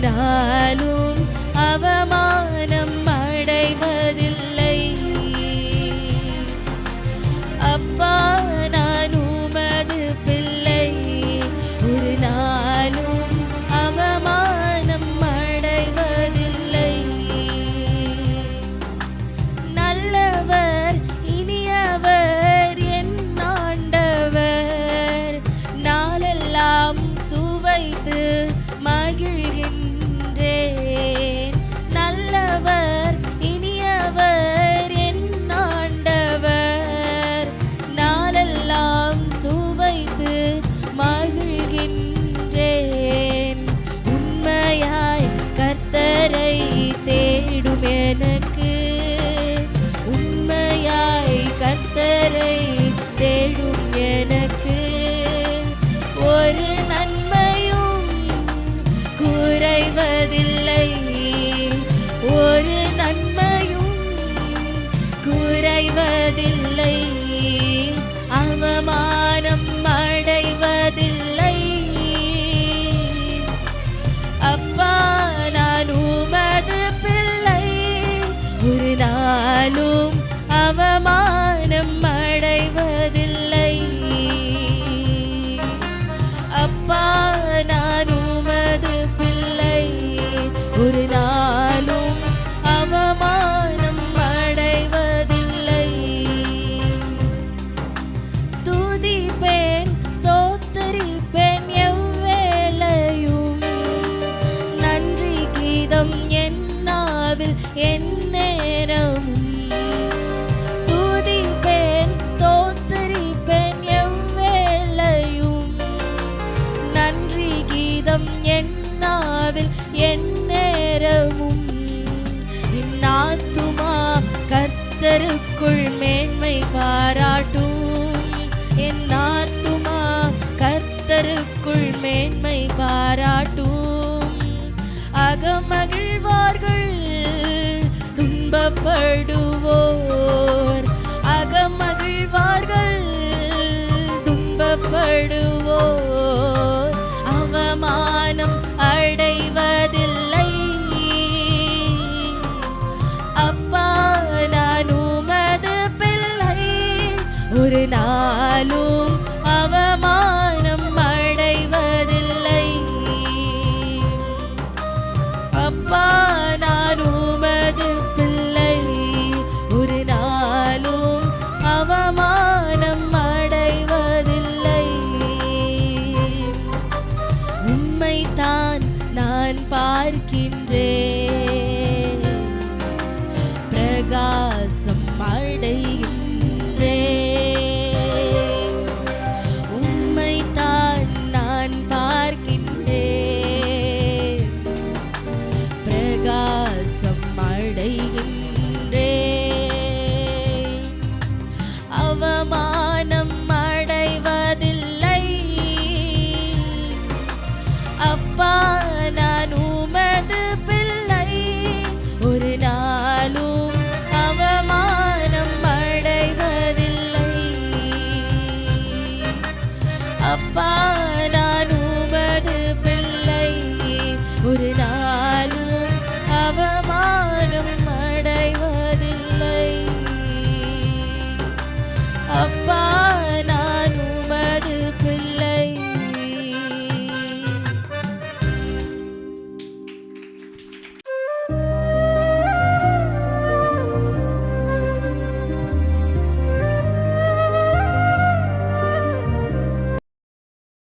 நாளும் அவமானம் அடைவதில்லை. அப்பா நான் உமது பிள்ளை, ஒரு நாளும் அவமானம் அடைவதில்லை. நல்லவர் இனியவர் என் ஆண்டவர், நாளெல்லாம் சுவைத்து மகிழ்கின்றேன். நல்லவர் இனியவர் என் ஆண்டவர், நாளெல்லாம் சுவைத்து மகிழ்கின்றேன். உண்மையாய் கர்த்தரை தேடும் எனக்கு, உண்மையாய் கர்த்தரை தேடும் எனக்கு ஒரு நன்மையும் குறைவதில்லை, ஒரு நன்மையும் குறைவதில்லை. அவமானம் அடைவதில்லை. அப்பா நான் உமது பிள்ளை, ஒரு நாளும் அவமானம் அடைவதில்லை. அப்பா நான் உமது பிள்ளை, ஒரு நாளும் அவமானம் அடைவதில்லை. துதிப்பேன் ஸ்தோத்தரிப்பேன் எவ்வேளையும், நன்றி கீதம் என் நாவில் எந்நேரமும். துதிப்பேன் ஸ்தோத்தரிப்பேன் எவ்வேளையும், நன்றி கீதம் என் நாவில் எந்நேரமும். என் ஆத்துமா கர்த்தருக்குள் மேன்மை பாராட்டும், என் ஆத்துமா கர்த்தருக்குள் மேன்மை பாராட்டும். அகமகிழ்வார்கள் துன்பப்படுவோர், அகமகிழ்வார்கள் துன்பப்படுவோர் அவமானம் அடைவதில்லை. அப்பா நான் உமது பிள்ளை, ஒரு நாளும் அவமானம் அடைவதில்லை. அப்பா நான் உமது பிள்ளை, ஒரு நாளும் அவமானம் அடைவதில்லை. உம்மைத்தான் நான் பார்க்கின்றேன், பிரகாசம் அடைகின்றேன். உம்மைத்தான் நான் பார்க்கின்றேன், பிரகாசம் அடைகின்றேன். அவமானம் அடைவதில்லை. அப்பா நான் உமது பிள்ளை, ஒரு நாளும் அவமானம் அடைவதில்லை. அப்பா நான் உமது பிள்ளை, ஒரு நாளும் அவமானம்